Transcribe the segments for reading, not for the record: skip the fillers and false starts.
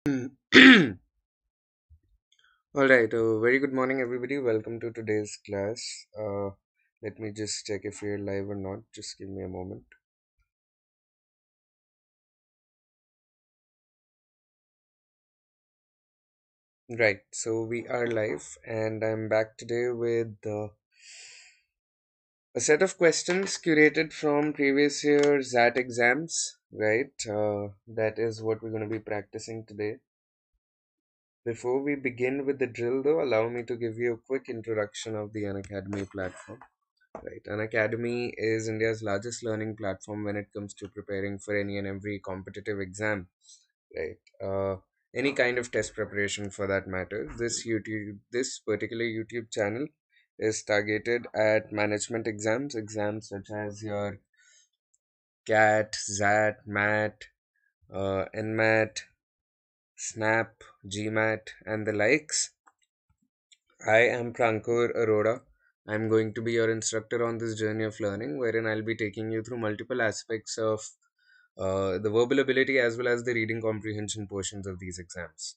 All right, very good morning, everybody. Welcome to today's class. Let me just check if we're live or not. Just give me a moment. Right, so we are live, and I'm back today with a set of questions curated from previous year XAT exams. Right, that is what we're going to be practicing today. Before we begin with the drill, though, allow me to give you a quick introduction of the Unacademy platform. Right. Unacademy is India's largest learning platform when it comes to preparing for any and every competitive exam. Right. Any kind of test preparation for that matter. This particular YouTube channel is targeted at management exams such as your CAT, XAT, MAT, NMAT, SNAP, GMAT, and the likes. I am Prankur Arora. I'm going to be your instructor on this journey of learning, wherein I'll be taking you through multiple aspects of the verbal ability as well as the reading comprehension portions of these exams.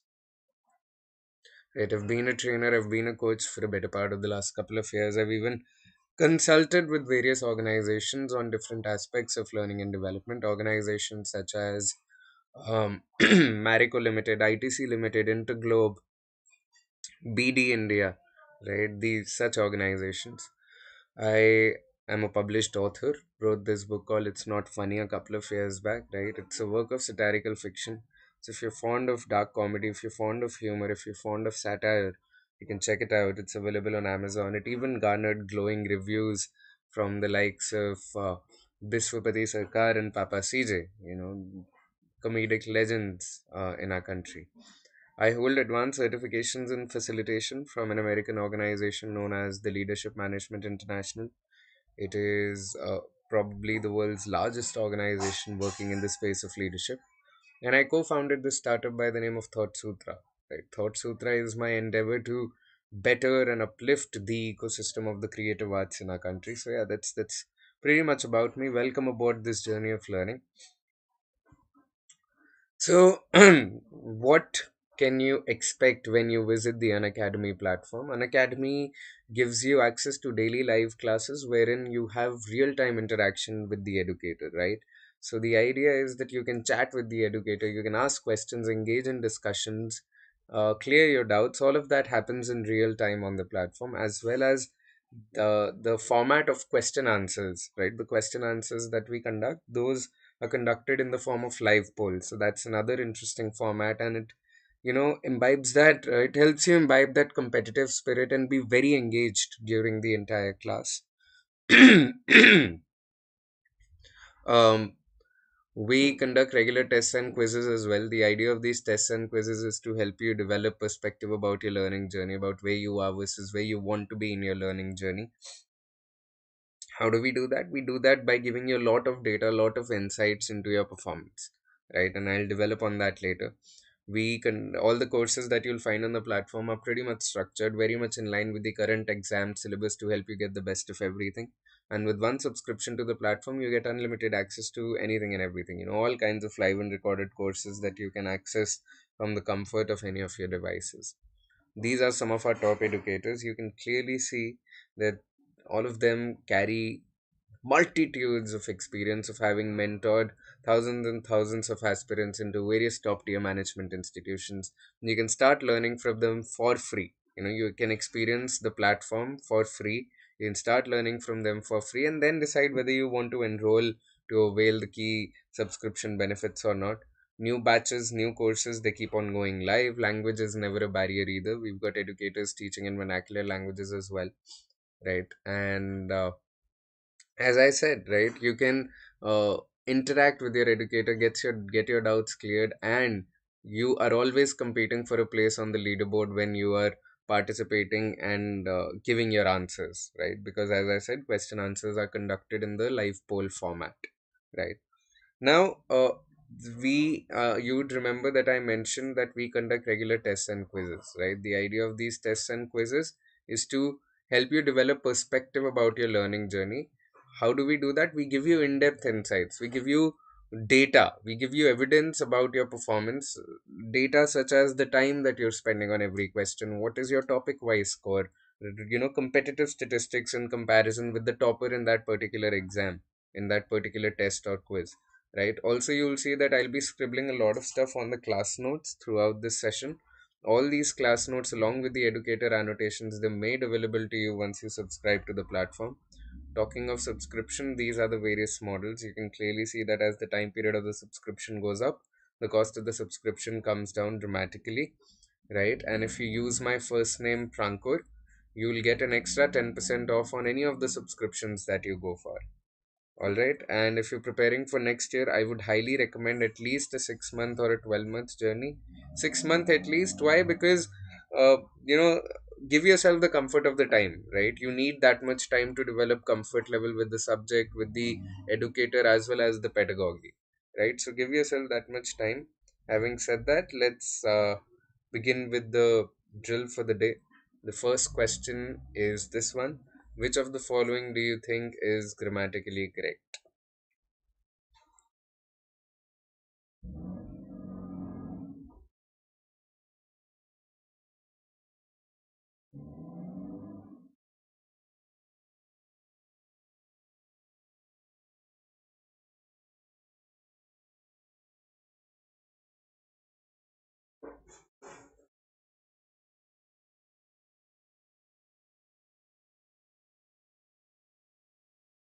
Right, I've been a trainer, I've been a coach for a better part of the last couple of years. I've even consulted with various organizations on different aspects of learning and development. Organizations such as Marico Limited, ITC Limited, Interglobe, BD India, right? These such organizations. I am a published author, wrote this book called It's Not Funny a couple of years back, right? It's a work of satirical fiction. So if you're fond of dark comedy, if you're fond of humor, if you're fond of satire, you can check it out. It's available on Amazon. It even garnered glowing reviews from the likes of Biswapati Sarkar and Papa CJ, comedic legends in our country. I hold advanced certifications in facilitation from an American organization known as the Leadership Management International. It is probably the world's largest organization working in the space of leadership. And I co founded this startup by the name of Thought Sutra. Right? Thought Sutra is my endeavor to better and uplift the ecosystem of the creative arts in our country. So, yeah, that's pretty much about me. Welcome aboard this journey of learning. So, what can you expect when you visit the Unacademy platform? Unacademy gives you access to daily live classes wherein you have real time interaction with the educator, right? So, the idea is that you can chat with the educator, you can ask questions, engage in discussions, clear your doubts. All of that happens in real time on the platform, as well as the format of question answers, right? The question answers that we conduct, those are conducted in the form of live polls. So that's another interesting format, and it imbibes that it helps you imbibe that competitive spirit and be very engaged during the entire class. um, we conduct regular tests and quizzes as well. The idea of these tests and quizzes is to help you develop perspective about your learning journey, about where you are versus where you want to be in your learning journey. How do we do that? We do that by giving you a lot of data, a lot of insights into your performance, right? And I'll develop on that later. We can all the courses that you'll find on the platform are pretty much structured, very much in line with the current exam syllabus to help you get the best of everything. And with one subscription to the platform, you get unlimited access to anything and everything. All kinds of live and recorded courses that you can access from the comfort of any of your devices. These are some of our top educators. You can clearly see that all of them carry multitudes of experience of having mentored thousands and thousands of aspirants into various top tier management institutions. You can start learning from them for free. You can experience the platform for free. You can start learning from them for free and then decide whether you want to enroll to avail the key subscription benefits or not. New batches, new courses, they keep on going live. Language is never a barrier either. We've got educators teaching in vernacular languages as well, right? And as I said, right, you can interact with your educator, get your doubts cleared, and you are always competing for a place on the leaderboard when you are participating and giving your answers, right? Because as I said, question answers are conducted in the live poll format, right? Now, you would remember that I mentioned that we conduct regular tests and quizzes, right? The idea of these tests and quizzes is to help you develop perspective about your learning journey. How do we do that? We give you in-depth insights. We give you Data. We give you evidence about your performance. Data such as the time that you're spending on every question. What is your topic wise score? Competitive statistics in comparison with the topper in that particular exam, in that particular test or quiz. Right. Also, you'll see that I'll be scribbling a lot of stuff on the class notes throughout this session. All these class notes, along with the educator annotations, they're made available to you once you subscribe to the platform. Talking of subscription, these are the various models. You can clearly see that as the time period of the subscription goes up, the cost of the subscription comes down dramatically, right? And if you use my first name Prankur, you will get an extra 10% off on any of the subscriptions that you go for. All right. And if you're preparing for next year, I would highly recommend at least a 6 month or a 12 month journey. 6 month at least. Why? Because, uh, you know, give yourself the comfort of the time, right? You need that much time to develop comfort level with the subject, with the educator, as well as the pedagogy, right? So give yourself that much time. Having said that, let's begin with the drill for the day. The first question is this one: which of the following do you think is grammatically correct?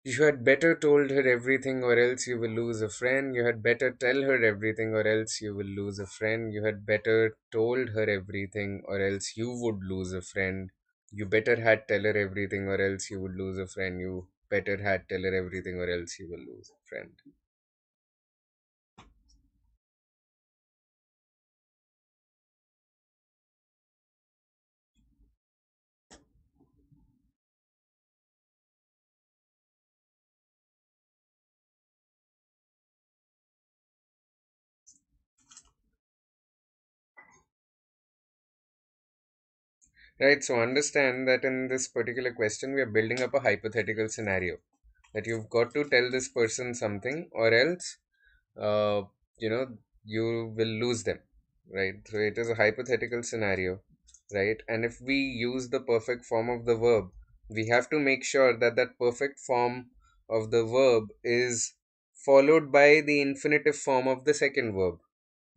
You had better told her everything or else you will lose a friend. You had better tell her everything or else you will lose a friend. You had better told her everything or else you would lose a friend. You better had tell her everything or else you would lose a friend. You better had tell her everything or else you will lose a friend. Right, so understand that in this particular question, we are building up a hypothetical scenario that you've got to tell this person something or else uh, you know you will lose them, right? So it is a hypothetical scenario, right? And if we use the perfect form of the verb, we have to make sure that that perfect form of the verb is followed by the infinitive form of the second verb,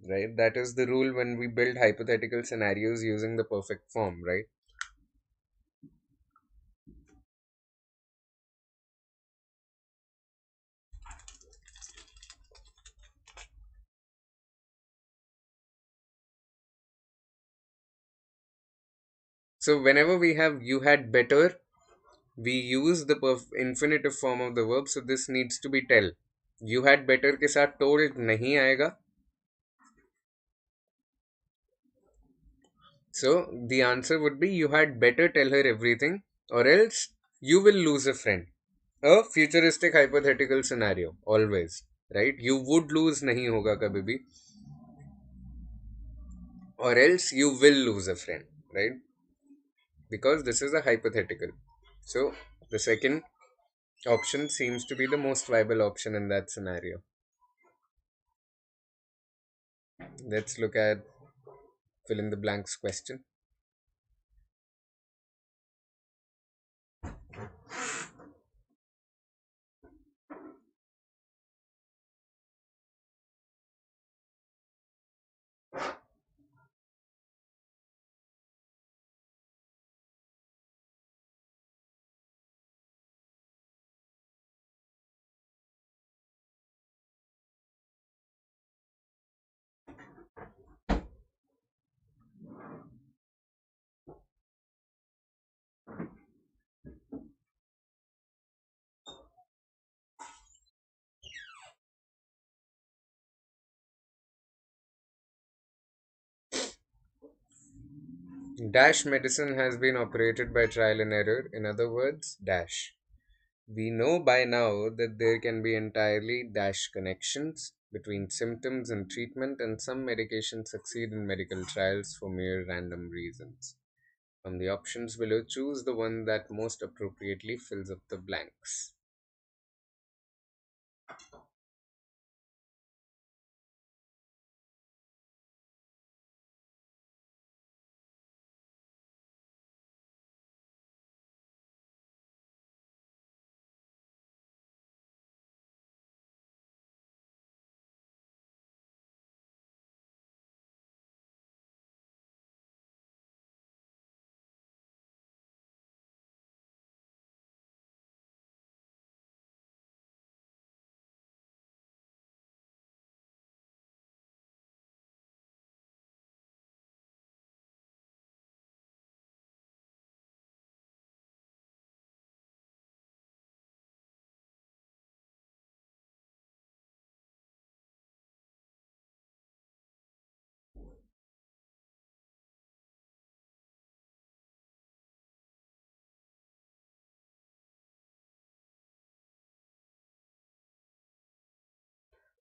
right? That is the rule when we build hypothetical scenarios using the perfect form, right? So whenever we have you had better, we use the infinitive form of the verb, so this needs to be tell. You had better के साथ told नहीं आएगा. So the answer would be you had better tell her everything or else you will lose a friend. A futuristic hypothetical scenario always, right? You would lose नहीं होगा कभी भी or else you will lose a friend, right? Because this is a hypothetical. So the second option seems to be the most viable option in that scenario. Let's look at fill in the blanks question. Dash medicine has been operated by trial and error. In other words, dash. We know by now that there can be entirely dash connections between symptoms and treatment, and some medications succeed in medical trials for mere random reasons. From the options below, choose the one that most appropriately fills up the blanks.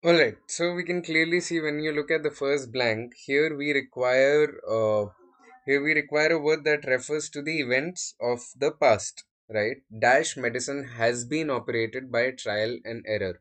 All right, so we can clearly see when you look at the first blank here we require a word that refers to the events of the past, right? Dash medicine has been operated by trial and error,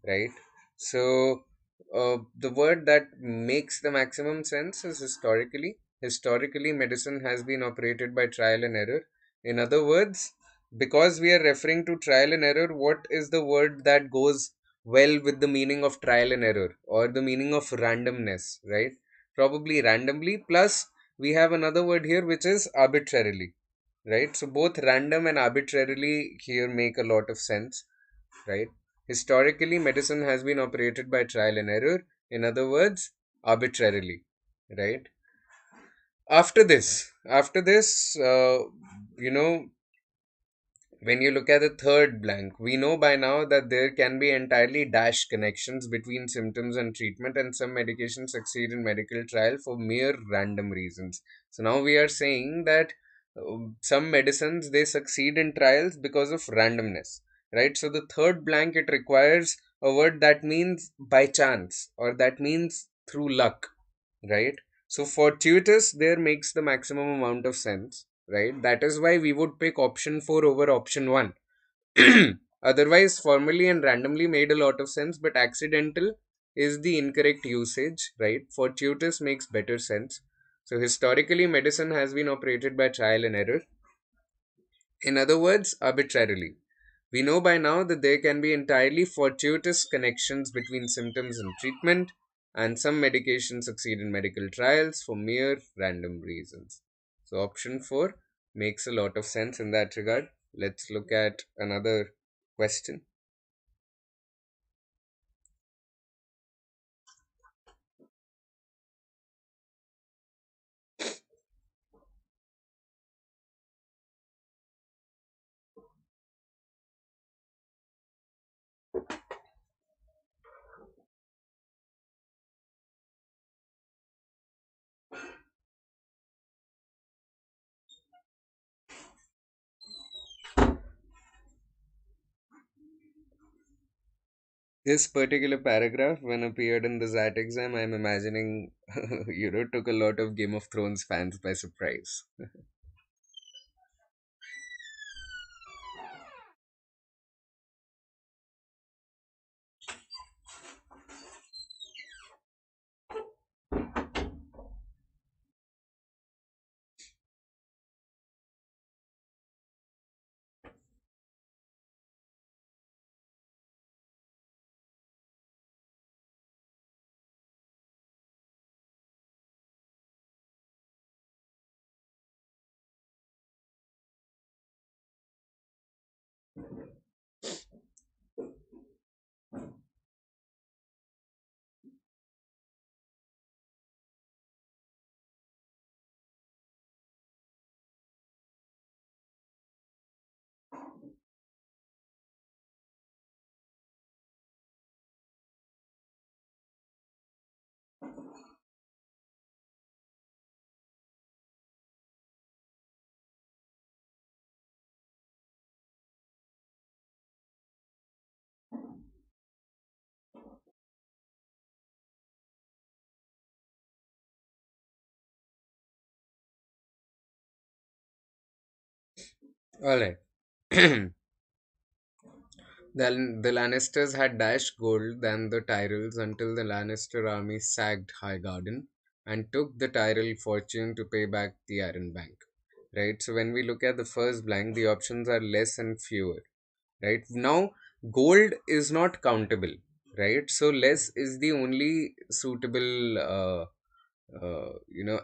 right? So the word that makes the maximum sense is historically. Historically, medicine has been operated by trial and error. In other words, because we are referring to trial and error, what is the word that goes well with the meaning of trial and error or the meaning of randomness, right? Probably randomly, plus we have another word here which is arbitrarily, right? So both random and arbitrarily here make a lot of sense, right? Historically, medicine has been operated by trial and error, in other words, arbitrarily, right? After this, you know, when you look at the third blank, we know by now that there can be entirely dash connections between symptoms and treatment, and some medications succeed in medical trial for mere random reasons. So now we are saying that some medicines they succeed in trials because of randomness, right? So the third blank it requires a word that means by chance or that means through luck, right? So fortuitous there makes the maximum amount of sense, right? That is why we would pick option 4 over option 1. Otherwise, formally and randomly made a lot of sense, but accidental is the incorrect usage, right? Fortuitous makes better sense. So, historically, medicine has been operated by trial and error. In other words, arbitrarily. We know by now that there can be entirely fortuitous connections between symptoms and treatment, and some medications succeed in medical trials for mere random reasons. So, option 4 makes a lot of sense in that regard. Let's look at another question. This particular paragraph, when appeared in the XAT exam, I'm imagining, took a lot of Game of Thrones fans by surprise. Alright. The Lannisters had dashed gold than the Tyrells until the Lannister army sacked Highgarden and took the Tyrell fortune to pay back the Iron Bank. Right? So when we look at the first blank, the options are less and fewer. Right? Now, gold is not countable. Right? So less is the only suitable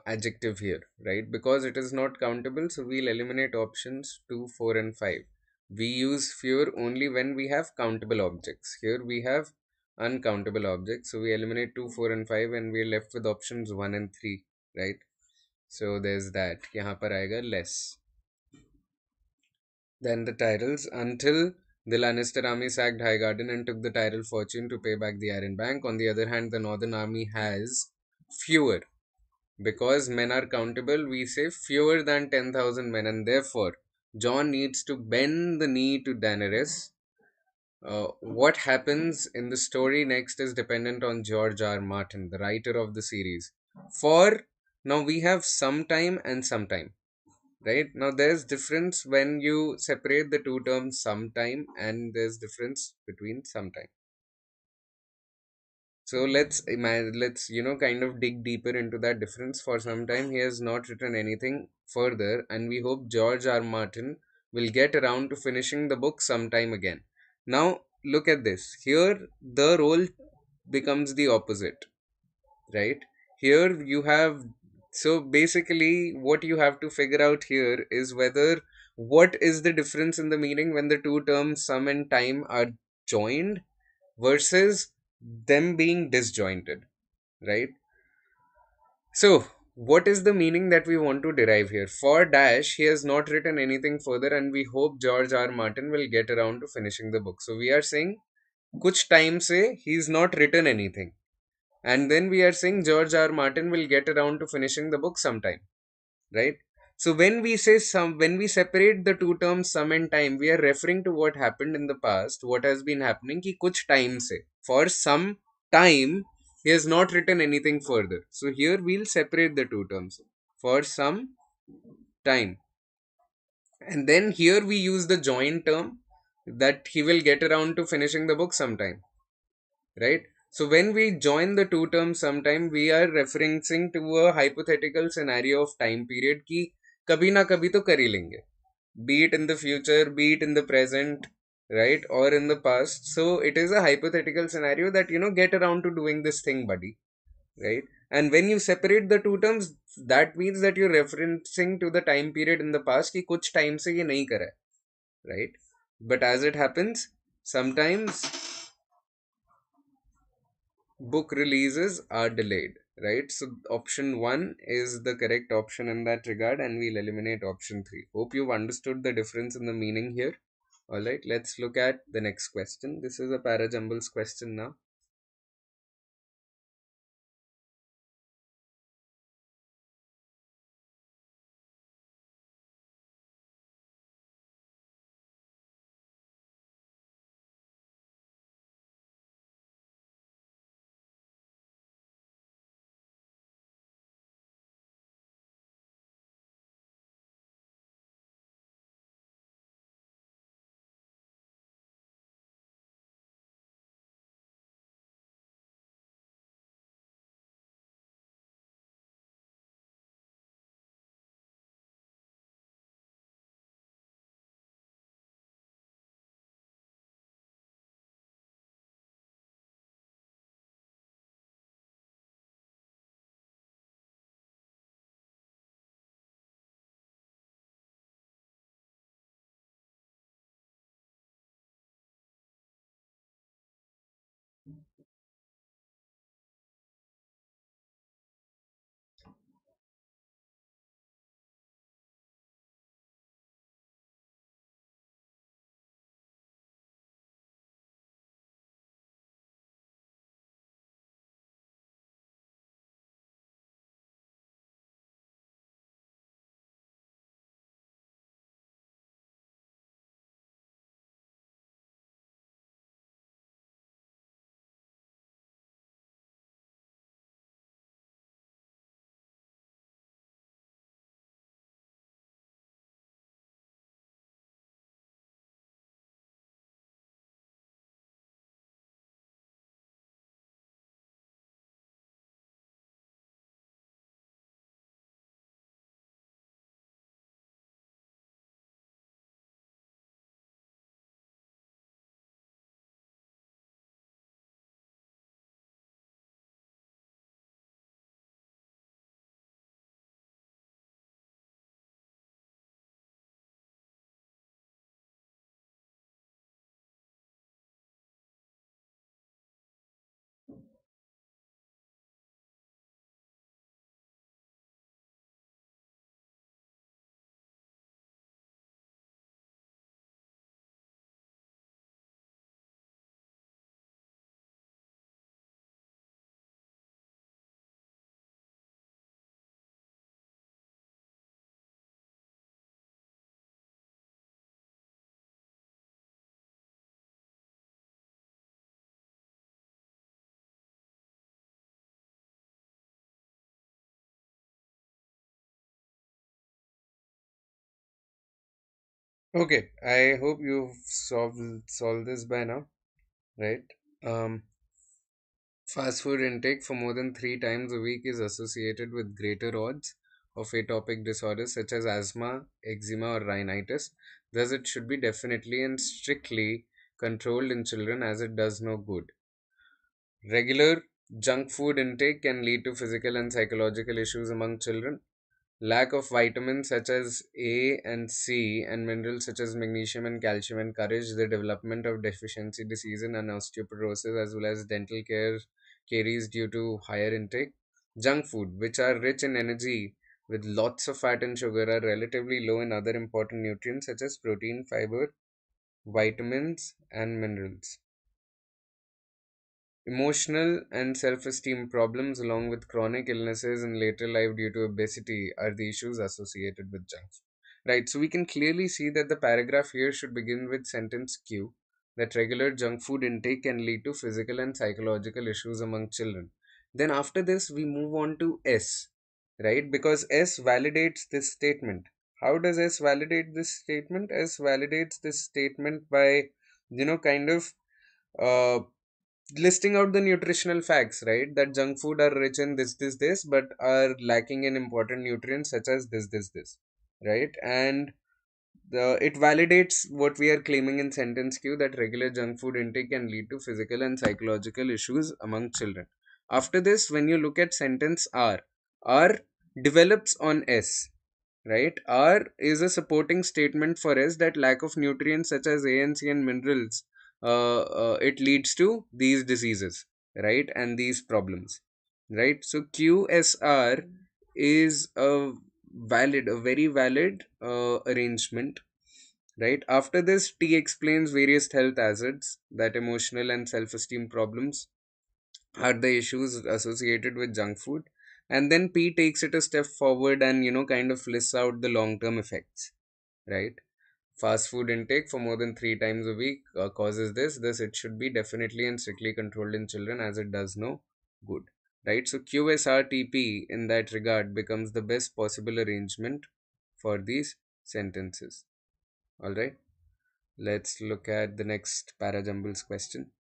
adjective here, right? Because it is not countable, so we'll eliminate options 2, 4 and 5. We use fewer only when we have countable objects. Here we have uncountable objects, so we eliminate 2, 4 and 5 and we're left with options 1 and 3, right? So there's that. यहाँ पर आएगा less. Then the titles until the Lannister army sacked Highgarden and took the Tyrell fortune to pay back the Iron Bank. On the other hand, the Northern army has fewer. Because men are countable, we say fewer than 10,000 men, and therefore John needs to bend the knee to Daenerys What happens in the story next is dependent on George R. Martin, the writer of the series. For now, we have sometime and sometime. Right now, there's difference when you separate the two terms, sometime, and there's difference between sometime. So let's imagine, let's kind of dig deeper into that difference. For some time, he has not written anything further, and we hope George R. Martin will get around to finishing the book sometime again. Now, look at this. Here, the role becomes the opposite, right? Here you have, so basically, what you have to figure out here is whether what is the difference in the meaning when the two terms sum and time are joined versus them being disjointed, right? So, what is the meaning that we want to derive here? For Dash, he has not written anything further, and we hope George R. Martin will get around to finishing the book. So, we are saying, kuch time se he's not written anything. And then we are saying George R. Martin will get around to finishing the book sometime, right? So when we say some, when we separate the two terms some and time, we are referring to what happened in the past, what has been happening. Ki kuch time se, for some time, he has not written anything further. So here we'll separate the two terms for some time, and then here we use the joint term that he will get around to finishing the book sometime, right? So when we join the two terms sometime, we are referencing to a hypothetical scenario of time period कि कभी ना कभी तो कर ही लेंगे, be it in the future, be it in the present, right, or in the past. So it is a hypothetical scenario that get around to doing this thing, buddy, right? And when you separate the two terms, that means that you're referencing to the time period in the past कि कुछ time से ये नहीं करा है, right? But as it happens, sometimes book releases are delayed, right? So option 1 is the correct option in that regard, and we'll eliminate option 3. Hope you've understood the difference in the meaning here. All right, let's look at the next question. This is a parajumbles question now. Okay, I hope you've solved this by now, right? Um, Fast food intake for more than 3 times a week is associated with greater odds of atopic disorders such as asthma, eczema, or rhinitis. Thus, it should be definitely and strictly controlled in children as it does no good. Regular junk food intake can lead to physical and psychological issues among children. Lack of vitamins such as A and C and minerals such as magnesium and calcium encourage the development of deficiency disease and osteoporosis as well as dental care caries due to higher intake. Junk food, which are rich in energy with lots of fat and sugar, are relatively low in other important nutrients such as protein, fiber, vitamins, and minerals. Emotional and self esteem problems, along with chronic illnesses in later life due to obesity, are the issues associated with junk food. Right, so we can clearly see that the paragraph here should begin with sentence Q, that regular junk food intake can lead to physical and psychological issues among children. Then, after this, we move on to S, right? Because S validates this statement. How does S validate this statement? S validates this statement by, kind of uh, listing out the nutritional facts, right? That junk food are rich in this, but are lacking in important nutrients such as this, right? And it validates what we are claiming in sentence Q, that regular junk food intake can lead to physical and psychological issues among children. After this, when you look at sentence R develops on S, right? R is a supporting statement for us that lack of nutrients such as A and C and minerals, it leads to these diseases, right? And these problems, right? So QSR is a very valid arrangement, right? After this, T explains various health hazards, that emotional and self-esteem problems are the issues associated with junk food. And then P takes it a step forward and kind of lists out the long term effects, right? Fast food intake for more than 3 times a week causes this it should be definitely and strictly controlled in children as it does no good, right? So QSRTP in that regard becomes the best possible arrangement for these sentences. All right, let's look at the next parajumbles question.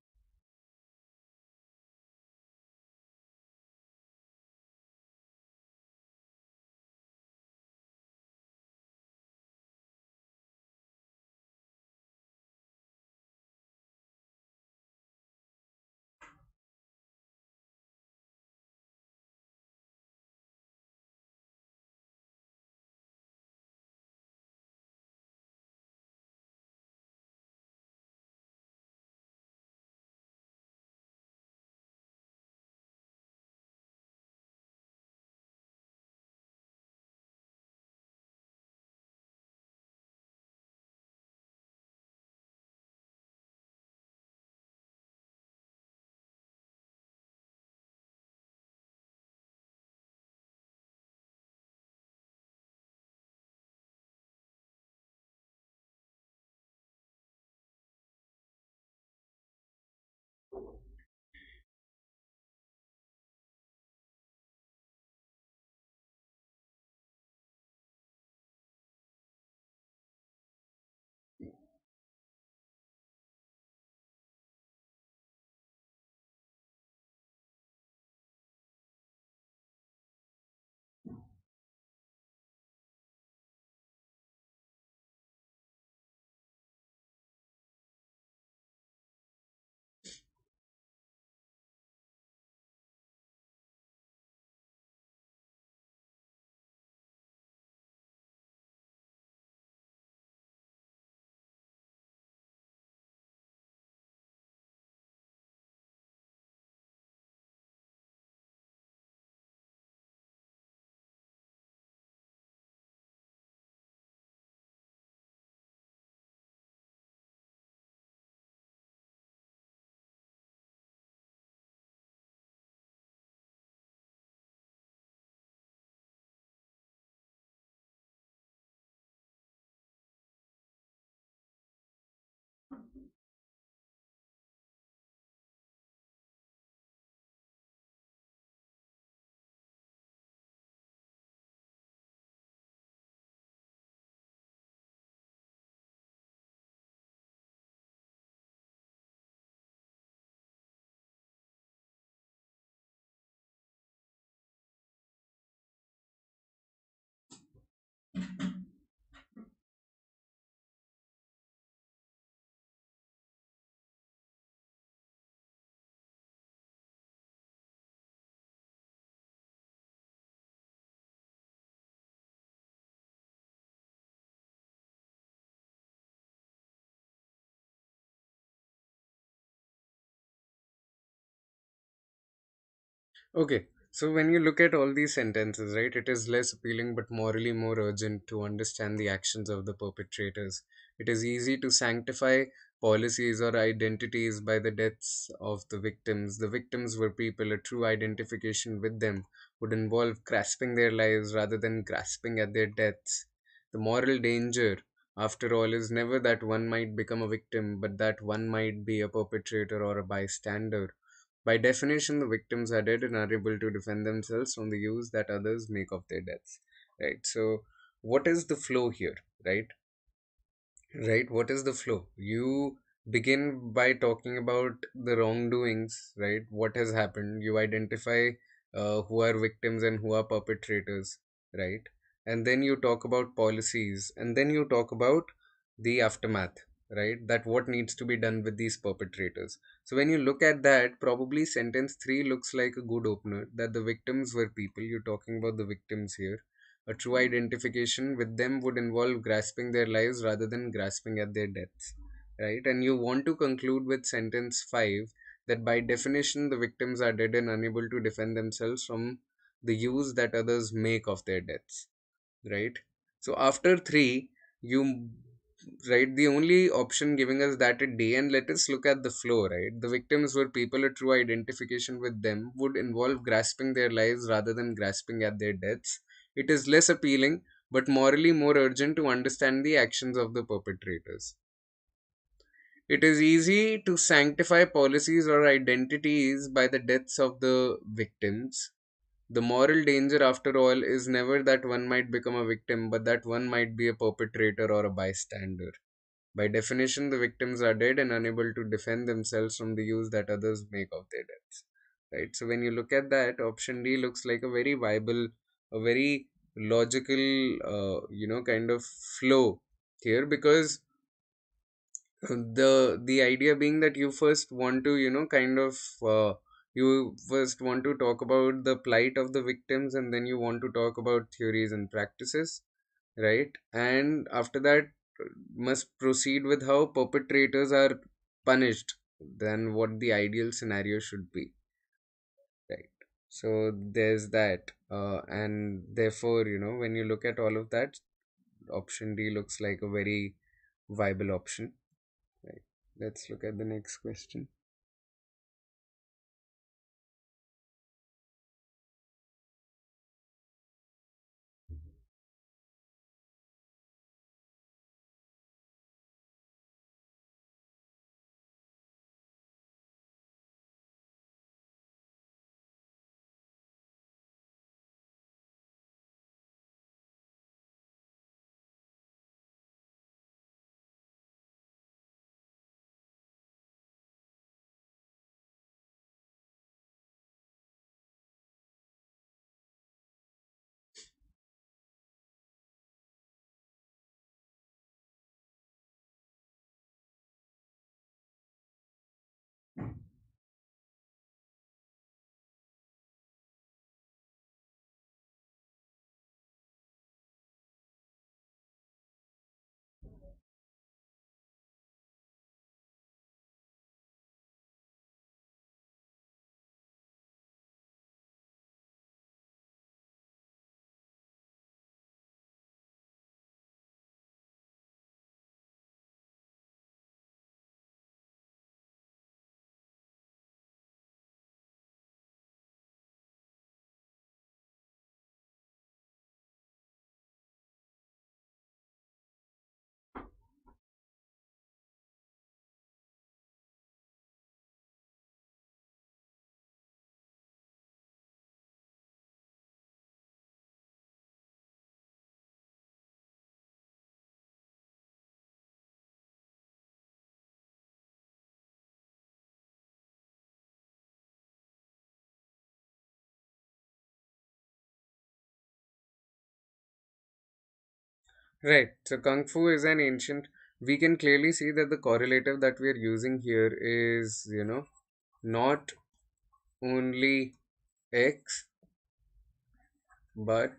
Okay, so when you look at all these sentences, right, it is less appealing but morally more urgent to understand the actions of the perpetrators. It is easy to sanctify policies or identities by the deaths of the victims. The victims were people. A true identification with them would involve grasping their lives rather than grasping at their deaths. The moral danger, after all, is never that one might become a victim, but that one might be a perpetrator or a bystander. By definition, the victims are dead and are able to defend themselves from the use that others make of their deaths. Right. So, what is the flow here? Right. Right. What is the flow? You begin by talking about the wrongdoings. Right. What has happened? You identify who are victims and who are perpetrators. Right. And then you talk about policies, and then you talk about the aftermath. Right. That what needs to be done with these perpetrators. So when you look at that, probably sentence 3 looks like a good opener, that the victims were people. You're talking about the victims here. A true identification with them would involve grasping their lives rather than grasping at their deaths. Right? And you want to conclude with sentence 5, that by definition the victims are dead and unable to defend themselves from the use that others make of their deaths. Right? So after 3, you right, the only option giving us that a day, and let us look at the flow. Right, the victims were people. A true identification with them would involve grasping their lives rather than grasping at their deaths. It is less appealing but morally more urgent to understand the actions of the perpetrators. It is easy to sanctify policies or identities by the deaths of the victims. The moral danger, after all, is never that one might become a victim, but that one might be a perpetrator or a bystander. By definition, the victims are dead and unable to defend themselves from the use that others make of their deaths. Right. So when you look at that, option D looks like a very viable, a very logical, kind of flow here, because the idea being that you first want to, you first want to talk about the plight of the victims, and then you want to talk about theories and practices, right? And after that, must proceed with how perpetrators are punished, than what the ideal scenario should be, right? So there's that, and therefore, when you look at all of that, option D looks like a very viable option, right? Let's look at the next question. Right. So Kung Fu is an ancient. We can clearly see that the correlative that we are using here is, not only X but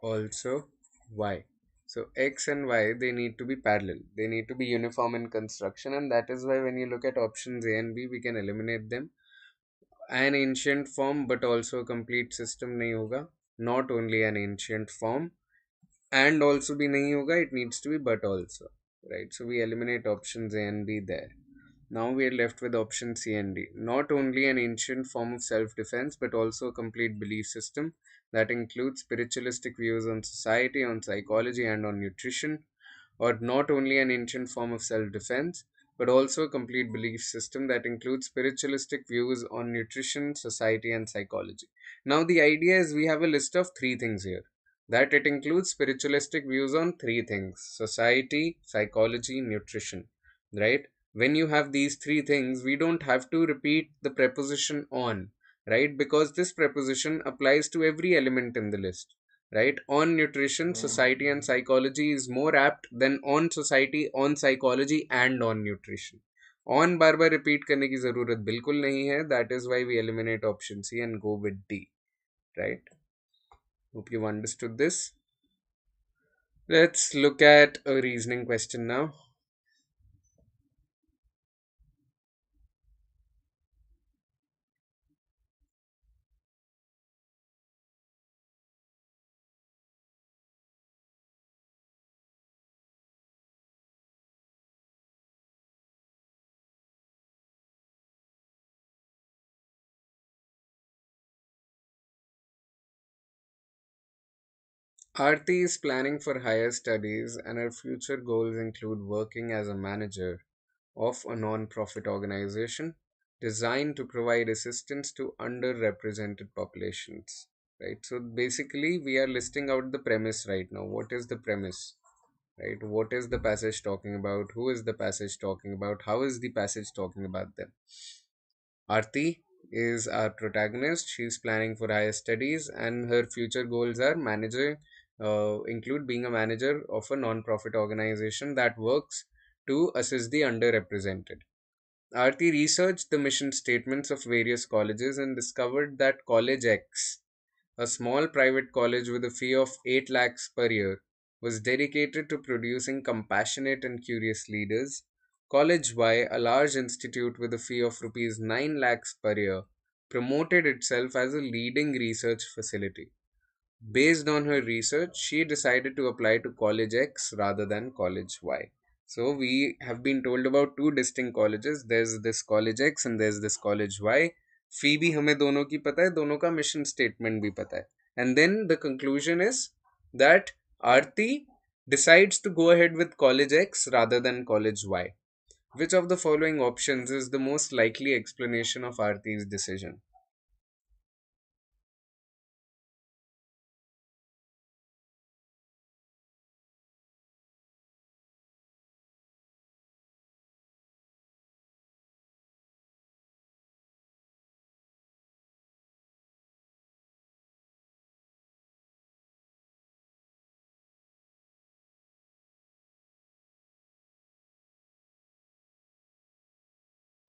also Y. So X and Y, they need to be parallel. They need to be uniform in construction, and that is why when you look at options A and B, we can eliminate them. An ancient form, but also a complete system nahi hoga. Not only an ancient form, and also be nahi hoga. It needs to be but also. Right. So we eliminate options A and B there. Now we are left with option C and D. Not only an ancient form of self defense, but also a complete belief system that includes spiritualistic views on society, on psychology, and on nutrition, or not only an ancient form of self defense, but also a complete belief system that includes spiritualistic views on nutrition, society, and psychology. Now, the idea is we have a list of three things here, that it includes spiritualistic views on three things: society, psychology, nutrition, right? When you have these three things, we don't have to repeat the preposition on, right? Because this preposition applies to every element in the list, right? On nutrition, society, and psychology is more apt than on society, on psychology, and on nutrition. On bar bar repeat करने की जरूरत बिल्कुल नहीं है. That is why we eliminate option C and go with D, right? Hope you've understood this. Let's look at a reasoning question now. Arti is planning for higher studies, and her future goals include working as a manager of a non-profit organization designed to provide assistance to underrepresented populations. Right. So basically, we are listing out the premise right now. What is the premise? Right. What is the passage talking about? Who is the passage talking about? How is the passage talking about them? Arti is our protagonist. She's planning for higher studies, and her future goals are include being a manager of a non-profit organization that works to assist the underrepresented. Arti researched the mission statements of various colleges and discovered that College X, a small private college with a fee of 8 lakhs per year, was dedicated to producing compassionate and curious leaders. College Y, a large institute with a fee of rupees 9 lakhs per year, promoted itself as a leading research facility. Based on her research, she decided to apply to College X rather than College Y. So we have been told about two distinct colleges. There's this College X and there's this College Y. फी भी हमें दोनों की पता है, दोनों का mission statement भी पता है. And then the conclusion is that Arti decides to go ahead with College X rather than College Y. Which of the following options is the most likely explanation of Arti's decision?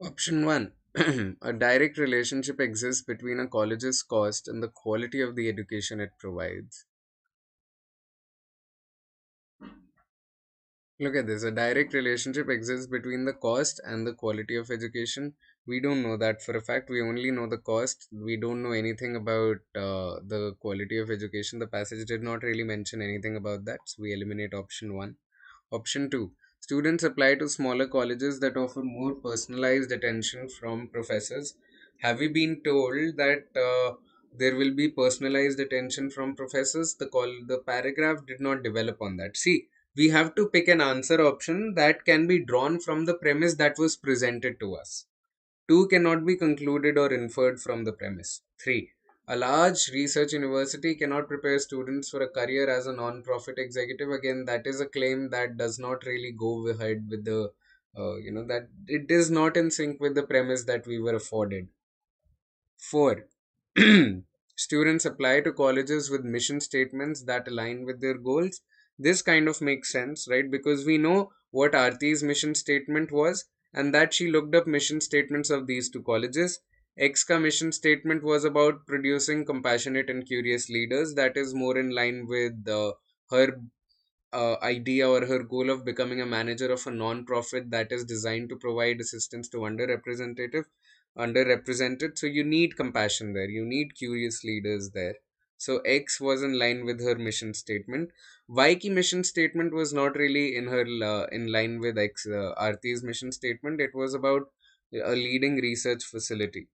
Option 1. A direct relationship exists between a college's cost and the quality of the education it provides. Look at this. A direct relationship exists between the cost and the quality of education. We don't know that for a fact. We only know the cost. We don't know anything about the quality of education. The passage did not really mention anything about that. So we eliminate option 1. Option 2. Students apply to smaller colleges that offer more personalized attention from professors. Have we been told that there will be personalized attention from professors? The paragraph did not develop on that. See, we have to pick an answer option that can be drawn from the premise that was presented to us. 2 cannot be concluded or inferred from the premise. 3. A large research university cannot prepare students for a career as a non-profit executive. Again, that is a claim that does not really go ahead with that it is not in sync with the premise that we were afforded. 4. Students apply to colleges with mission statements that align with their goals. This kind of makes sense, right? Because we know what Arti's mission statement was, and that she looked up mission statements of these two colleges. X ka mission statement was about producing compassionate and curious leaders. That is more in line with her idea or her goal of becoming a manager of a non-profit that is designed to provide assistance to underrepresented. So you need compassion there, you need curious leaders there. So X was in line with her mission statement. Y ki mission statement was not really in line with Arti's mission statement. It was about a leading research facility,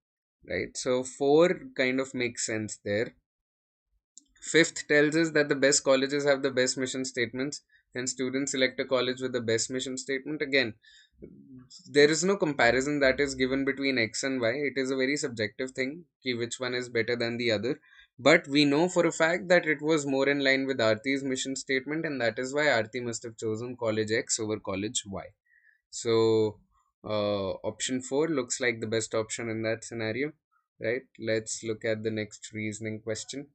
right? So 4 kind of makes sense there. Fifth tells us that the best colleges have the best mission statements, and students select a college with the best mission statement. Again, there is no comparison that is given between X and Y. It is a very subjective thing, ki which one is better than the other. But we know for a fact that it was more in line with Arti's mission statement, and that is why Arti must have chosen college X over college Y. So, option 4 looks like the best option in that scenario, right? Let's look at the next reasoning question.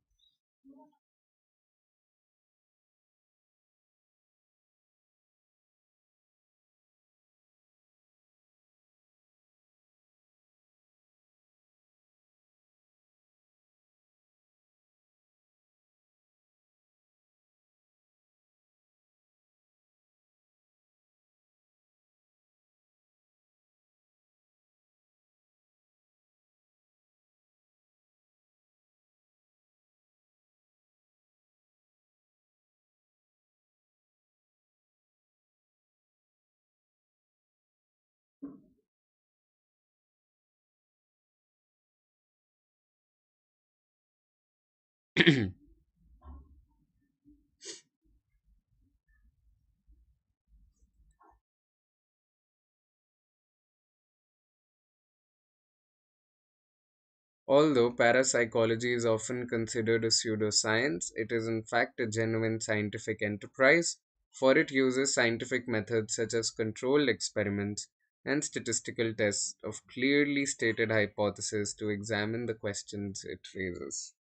Although parapsychology is often considered a pseudoscience, it is in fact a genuine scientific enterprise, for it uses scientific methods such as controlled experiments and statistical tests of clearly stated hypotheses to examine the questions it raises.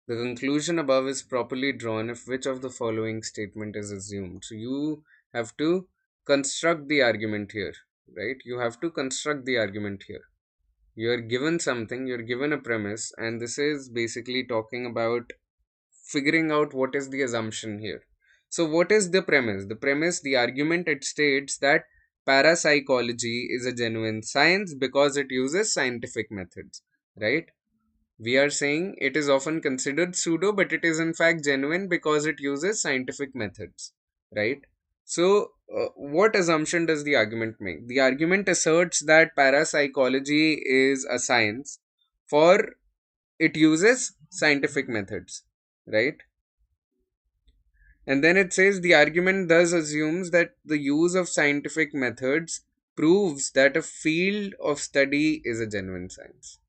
The conclusion above is properly drawn if which of the following statement is assumed. So you have to construct the argument here, right? You have to construct the argument here. You're given something, you're given a premise, and this is basically talking about figuring out what is the assumption here. So what is the premise? The argument, it states that parapsychology is a genuine science because it uses scientific methods, right? We are saying it is often considered pseudo, but it is in fact genuine because it uses scientific methods, right? So what assumption does the argument make? The argument asserts that parapsychology is a science for it uses scientific methods, right? And then it says the argument thus assumes that the use of scientific methods proves that a field of study is a genuine science.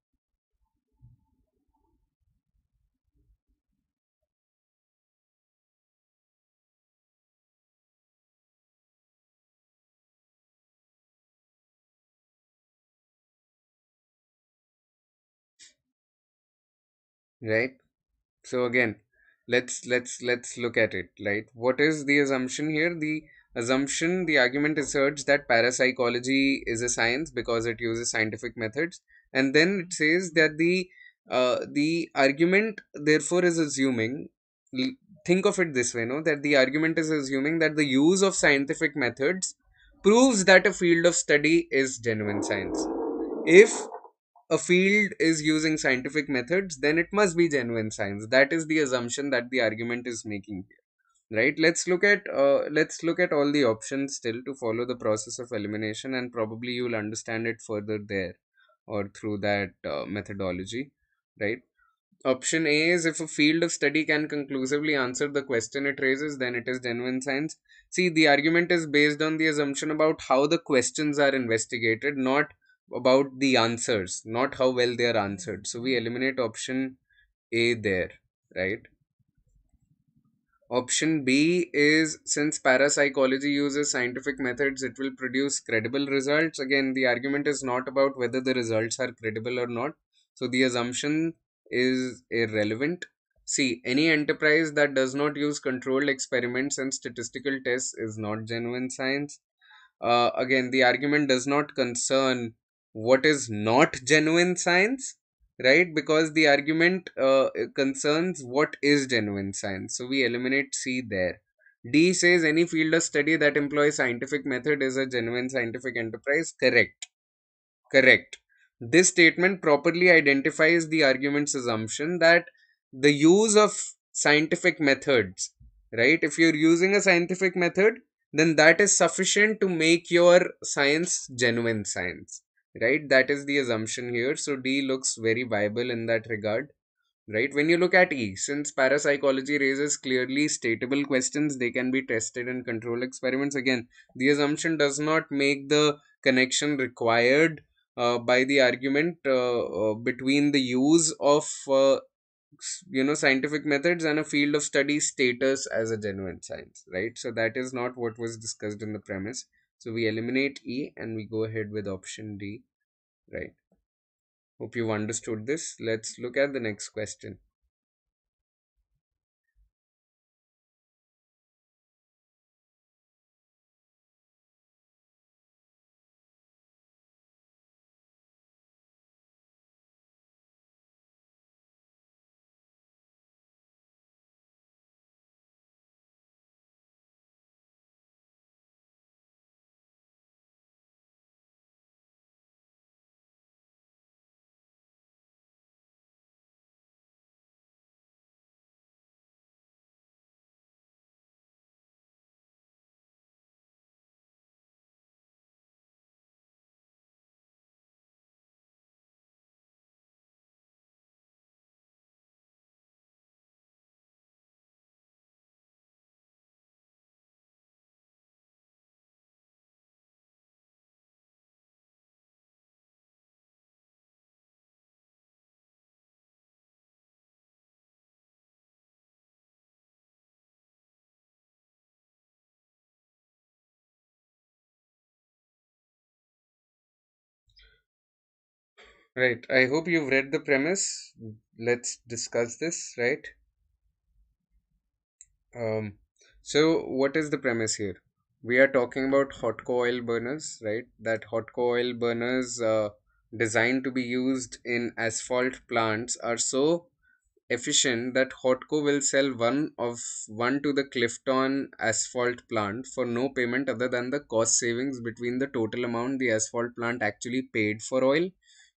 Right? So again, let's look at it, right? What is the assumption here? The argument asserts that parapsychology is a science because it uses scientific methods, and then it says that the argument therefore is assuming, l- think of it this way, no, that the argument is assuming that the use of scientific methods proves that a field of study is genuine science. If a field is using scientific methods, then it must be genuine science. That is the assumption that the argument is making here, right? Let's look at all the options still to follow the process of elimination, and probably you'll understand it further there or through that methodology, right? Option A is if a field of study can conclusively answer the question it raises, then it is genuine science. See, the argument is based on the assumption about how the questions are investigated, not about the answers, not how well they are answered. So we eliminate option A there, right? Option B is since parapsychology uses scientific methods, it will produce credible results. Again, the argument is not about whether the results are credible or not. So the assumption is irrelevant. See, any enterprise that does not use controlled experiments and statistical tests is not genuine science. Again, the argument does not concern what is not genuine science, right? Because the argument concerns what is genuine science. So we eliminate C there. D says any field of study that employs scientific method is a genuine scientific enterprise. Correct. Correct. This statement properly identifies the argument's assumption that the use of scientific methods, right? If you're using a scientific method, then that is sufficient to make your science genuine science, right? That is the assumption here. So D looks very viable in that regard, right? When you look at E, since parapsychology raises clearly statable questions, they can be tested in control experiments. Again, the assumption does not make the connection required by the argument between the use of scientific methods and a field of study status as a genuine science, right? So that is not what was discussed in the premise. So we eliminate E and we go ahead with option D, right? Hope you've understood this. Let's look at the next question. Right. I hope you've read the premise. Let's discuss this, right? Um, so what is the premise here? We are talking about hot coil burners, right? That hot coil burners designed to be used in asphalt plants are so efficient that Hotco will sell one to the Clifton asphalt plant for no payment other than the cost savings between the total amount the asphalt plant actually paid for oil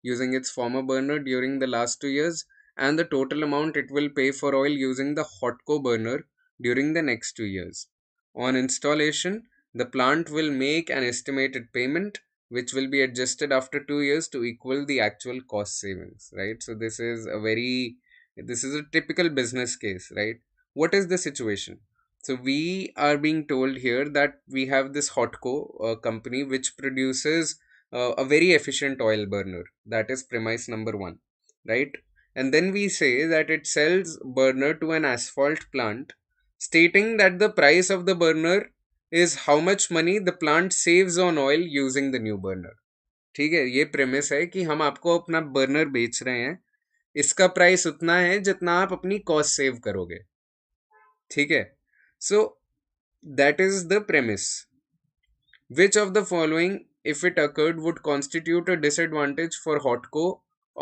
using its former burner during the last 2 years and the total amount it will pay for oil using the Hotco burner during the next 2 years. On installation, the plant will make an estimated payment which will be adjusted after 2 years to equal the actual cost savings, right? So this is a typical business case, right? What is the situation? So we are being told here that we have this Hotco company which produces a very efficient oil burner. That is premise number one, right? And then we say that it sells burner to an asphalt plant, stating that the price of the burner is how much money the plant saves on oil using the new burner. ठीक है, ये premise है कि हम आपको अपना burner बेच रहे हैं, इसका प्राइस उतना है जितना आप अपनी कॉस्ट सेव करोगे. ठीक है. So that is the premise. Which of the following if it occurred would constitute a disadvantage for hotco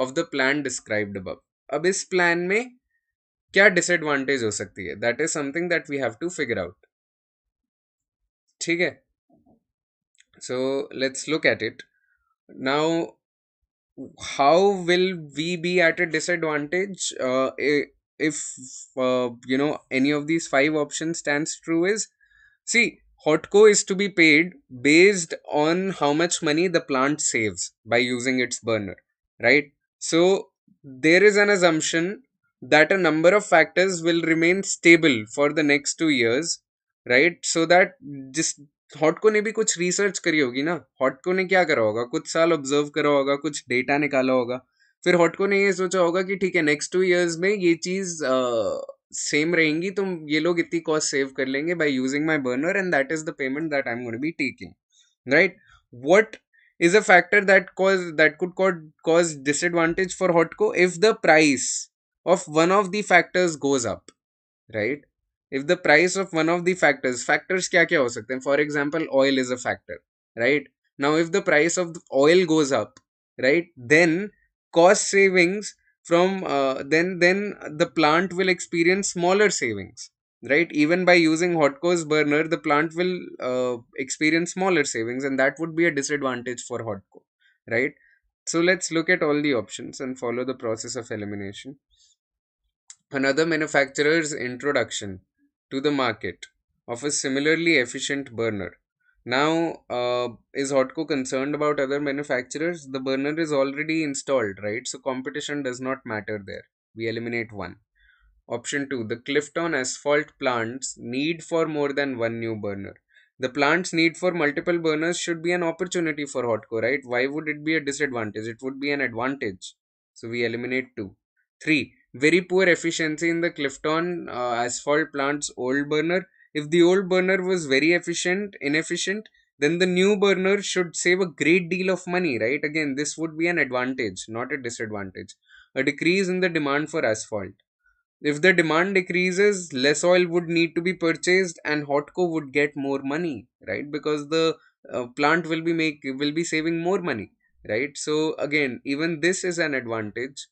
of the plan described above. अब इस प्लान में क्या डिसएडवांटेज हो सकती है? That is something that we have to figure out. ठीक है. So let's look at it now. How will we be at a disadvantage if any of these five options stands true? Is, see, hotco is to be paid based on how much money the plant saves by using its burner, right? So there is an assumption that a number of factors will remain stable for the next 2 years, right? So that just हॉटको ने भी कुछ research करी होगी ना. हॉटको ने क्या करा होगा, कुछ साल ऑब्जर्व करा होगा, कुछ डेटा निकाला होगा, फिर हॉटको ने ये सोचा होगा कि ठीक है नेक्स्ट 2 इयर्स में ये चीज सेम रहेंगी तो ये लोग इतनी कॉस्ट सेव कर लेंगे by using my burner and that is the payment that I am going to be taking, right? What is a factor that could cause disadvantage for hotco? If the price of one of the factors goes up, right? If the price of one of the factors क्या क्या हो सकते हैं? For example, oil is a factor, right? Now if the price of the oil goes up, right, then cost savings from then the plant will experience smaller savings, right? Even by using hot coals burner, the plant will experience smaller savings, and that would be a disadvantage for hot coal, right? So let's look at all the options and follow the process of elimination. Another manufacturer's introduction to the market of a similarly efficient burner. Now, is Hotco concerned about other manufacturers? The burner is already installed, right? So competition does not matter there. We eliminate one. Option 2. The Clifton asphalt plants need for more than one new burner. The plant's need for multiple burners should be an opportunity for Hotco, right? Why would it be a disadvantage? It would be an advantage. So we eliminate 2. 3. Very poor efficiency in the Clifton asphalt plant's old burner. If the old burner was very inefficient, then the new burner should save a great deal of money, right? Again, this would be an advantage, not a disadvantage. A decrease in the demand for asphalt. If the demand decreases, less oil would need to be purchased, and Hotco would get more money, right? Because the plant will be saving more money, right? So again, even this is an advantage.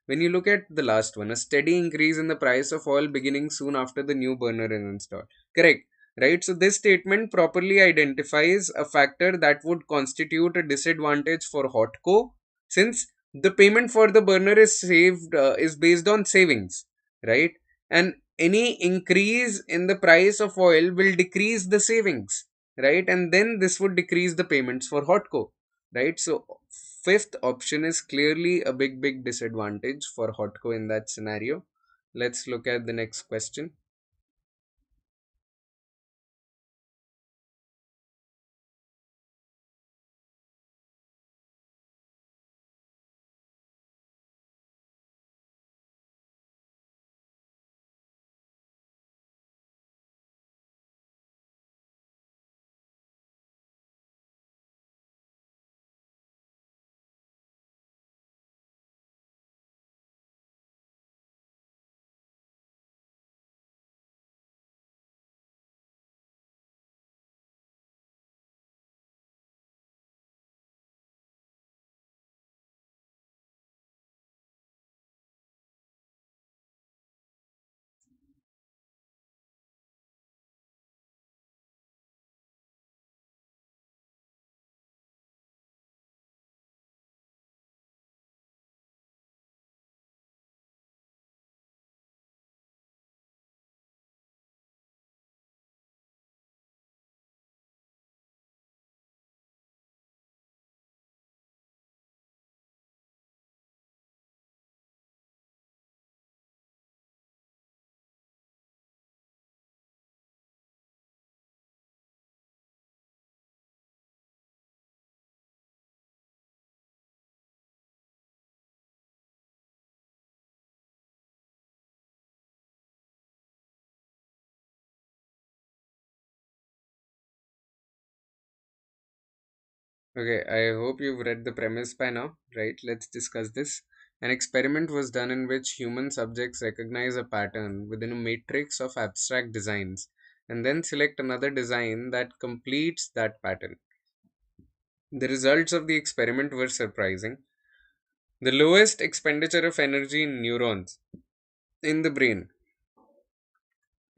When you look at the last one, a steady increase in the price of oil beginning soon after the new burner is installed. Correct, right? So this statement properly identifies a factor that would constitute a disadvantage for Hotco, since the payment for the burner is based on savings, right? And any increase in the price of oil will decrease the savings, right? And then this would decrease the payments for Hotco, right? So fifth option is clearly a big disadvantage for Hotco in that scenario. Let's look at the next question. Okay, I hope you've read the premise by now, right? Let's discuss this. An experiment was done in which human subjects recognize a pattern within a matrix of abstract designs and then select another design that completes that pattern. The results of the experiment were surprising. The lowest expenditure of energy in neurons in the brain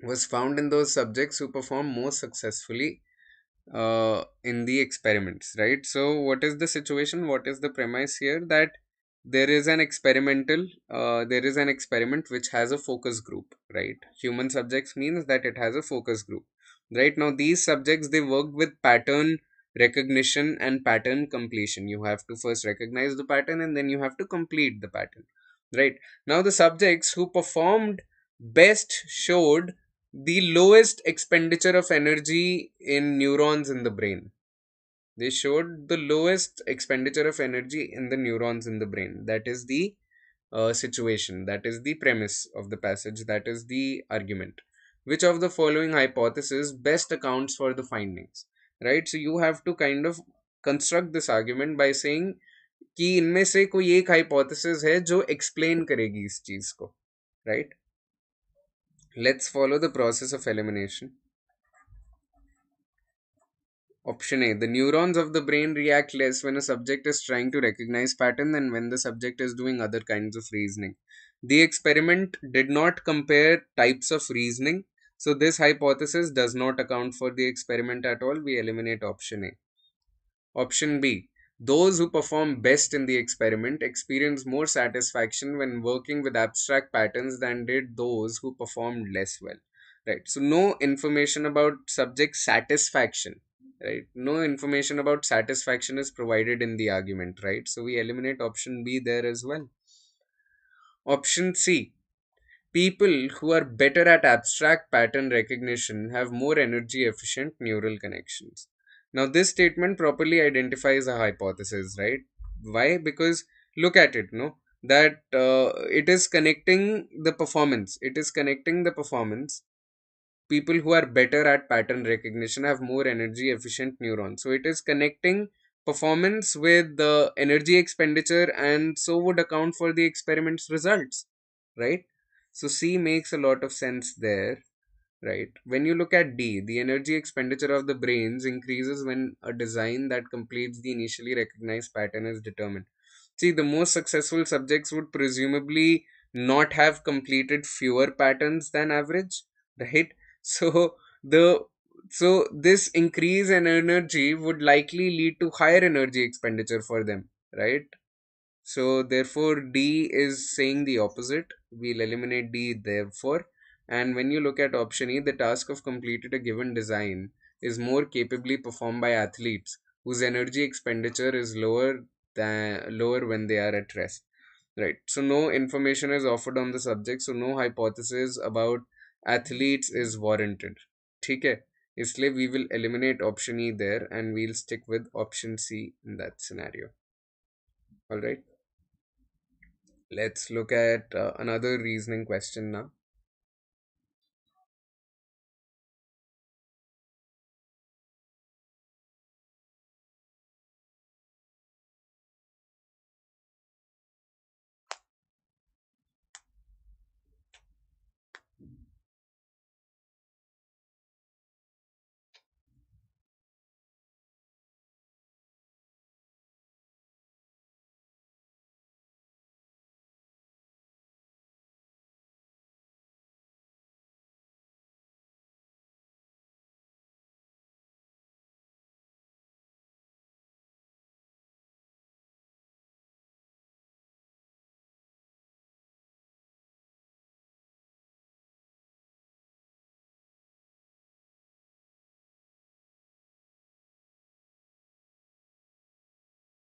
was found in those subjects who performed most successfully in the experiments, right? So what is the situation, what is the premise here? That there is an experiment which has a focus group, right? Human subjects means that it has a focus group, right? Now these subjects, they worked with pattern recognition and pattern completion. You have to first recognize the pattern and then you have to complete the pattern, right? Now the subjects who performed best showed the lowest expenditure of energy in neurons in the brain. They showed the lowest expenditure of energy in the neurons in the brain. That is the situation. That is the premise of the passage. That is the argument. Which of the following hypothesis best accounts for the findings? Right? So you have to kind of construct this argument by saying कि इनमें से कोई एक hypothesis है जो explain करेगी इस चीज को. right? Let's follow the process of elimination. Option A: the neurons of the brain react less when a subject is trying to recognize pattern than when the subject is doing other kinds of reasoning. The experiment did not compare types of reasoning, so this hypothesis does not account for the experiment at all. We eliminate option A. Option B: those who perform best in the experiment experience more satisfaction when working with abstract patterns than did those who performed less well. Right. So, no information about subject satisfaction. Right. No information about satisfaction is provided in the argument. Right. So, we eliminate option B there as well. Option C: people who are better at abstract pattern recognition have more energy efficient neural connections. Now, this statement properly identifies a hypothesis, right? Why? Because look at it, no? That it is connecting the performance. It is connecting the performance. People who are better at pattern recognition have more energy efficient neurons. So, it is connecting performance with the energy expenditure and so would account for the experiment's results, right? So C makes a lot of sense there, right? When you look at D, the energy expenditure of the brains increases when a design that completes the initially recognized pattern is determined. See, the most successful subjects would presumably not have completed fewer patterns than average, right? So the so this increase in energy would likely lead to higher energy expenditure for them, right? So therefore D is saying the opposite. We'll eliminate D therefore. And when you look at option E, the task of completing a given design is more capably performed by athletes whose energy expenditure is lower when they are at rest. Right. So no information is offered on the subject, so no hypothesis about athletes is warranted. ठीक है? इसलिए we will eliminate option E there and we'll stick with option C in that scenario. All right. Let's look at another reasoning question now.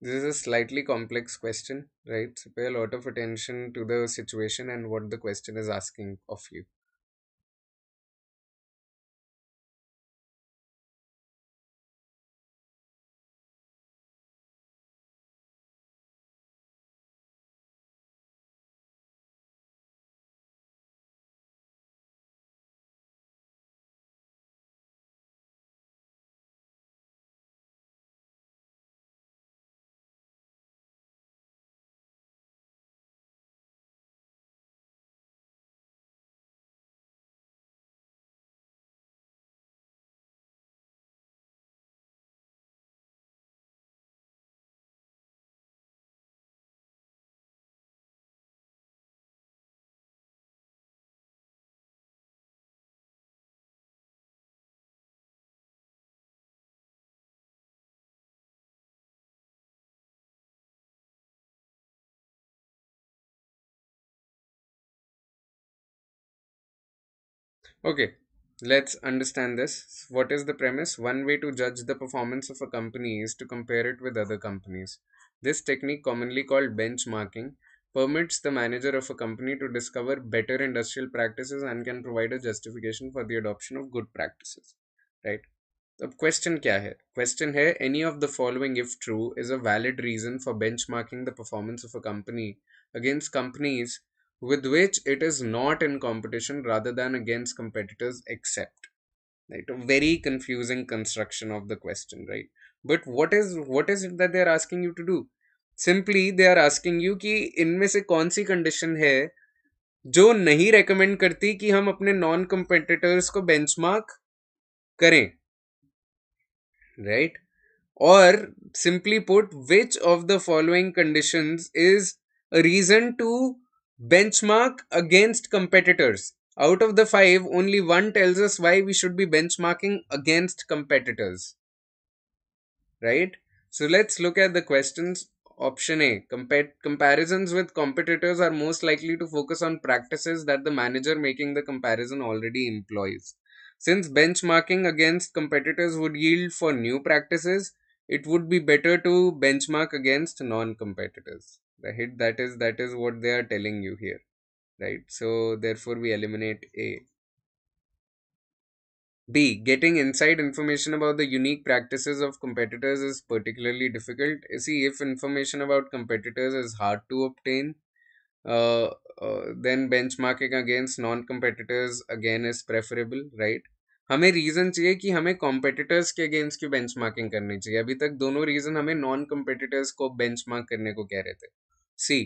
This is a slightly complex question, right? So pay a lot of attention to the situation and what the question is asking of you. Okay, let's understand this. What is the premise? One way to judge the performance of a company is to compare it with other companies. This technique, commonly called benchmarking, permits the manager of a company to discover better industrial practices and can provide a justification for the adoption of good practices. Right? अब question क्या है question है any of the following if true is a valid reason for benchmarking the performance of a company against companies with which it is not in competition rather than against competitors except, right? A very confusing construction of the question, right? But what is it that they are asking you to do? Simply they are asking you कि इनमें से कौन सी condition है जो नहीं recommend करती कि हम अपने नॉन कंपेटिटर्स को बेंचमार्क करें, right? Or simply put, which of the following conditions is a reason to benchmark against competitors? Out of the five, only one tells us why we should be benchmarking against competitors, right? So let's look at the questions. Option A: comparisons with competitors are most likely to focus on practices that the manager making the comparison already employs. Since benchmarking against competitors would yield for new practices, it would be better to benchmark against non-competitors. Right? That is what they are telling you here. Right. So therefore we eliminate A. B. Getting inside information about the unique practices of competitors is particularly difficult. See, if information about competitors is hard to obtain, uh, then benchmarking against non-competitors again is preferable, right? हमें reason चाहिए कि हमें competitors के against क्यों benchmarking करनी चाहिए. अभी तक दोनों रीजन हमें नॉन कॉम्पिटिटर्स को बेंचमार्क करने को कह रहे थे. सी,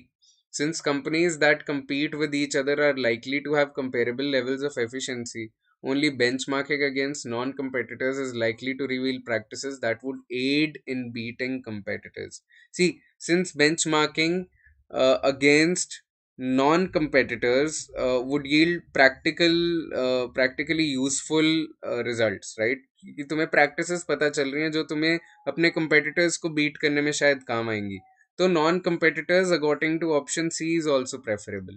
since companies that compete with each other are likely to have comparable levels of efficiency, only benchmarking against non competitors is likely to reveal practices that would aid in beating competitors. See, since benchmarking against non competitors would yield practically useful results, right? कि तुम्हें practices पता चल रही हैं जो तुम्हें अपने competitors को beat करने में शायद काम आएंगी. So non-competitors according to option C is also preferable.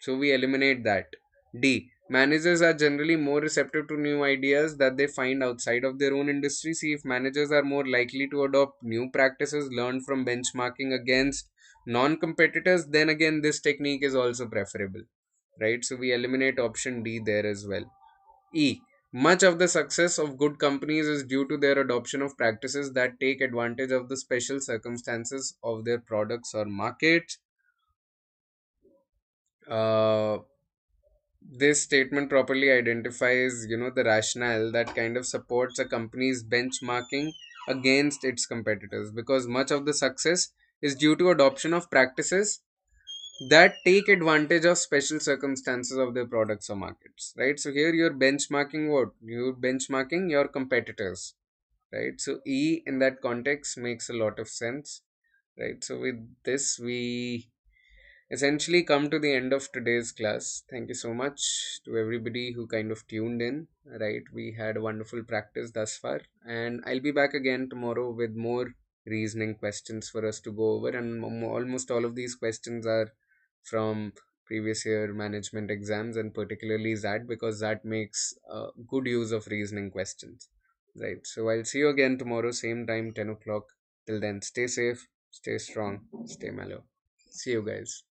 So we eliminate that. D. Managers are generally more receptive to new ideas that they find outside of their own industry. See, if managers are more likely to adopt new practices learned from benchmarking against non-competitors, then again this technique is also preferable. Right? So we eliminate option D there as well. E. Much of the success of good companies is due to their adoption of practices that take advantage of the special circumstances of their products or markets. Uh, this statement properly identifies, the rationale that kind of supports a company's benchmarking against its competitors, because much of the success is due to adoption of practices that take advantage of special circumstances of their products or markets, right? So here you're benchmarking what? You're benchmarking your competitors, right? So E in that context makes a lot of sense, right? So with this, we essentially come to the end of today's class. Thank you so much to everybody who kind of tuned in, right? We had a wonderful practice thus far, and I'll be back again tomorrow with more reasoning questions for us to go over. And almost all of these questions are from previous year management exams, and particularly XAT, because that makes good use of reasoning questions, right? So I'll see you again tomorrow, same time, 10 o'clock. Till then, stay safe, stay strong, stay mellow. See you guys.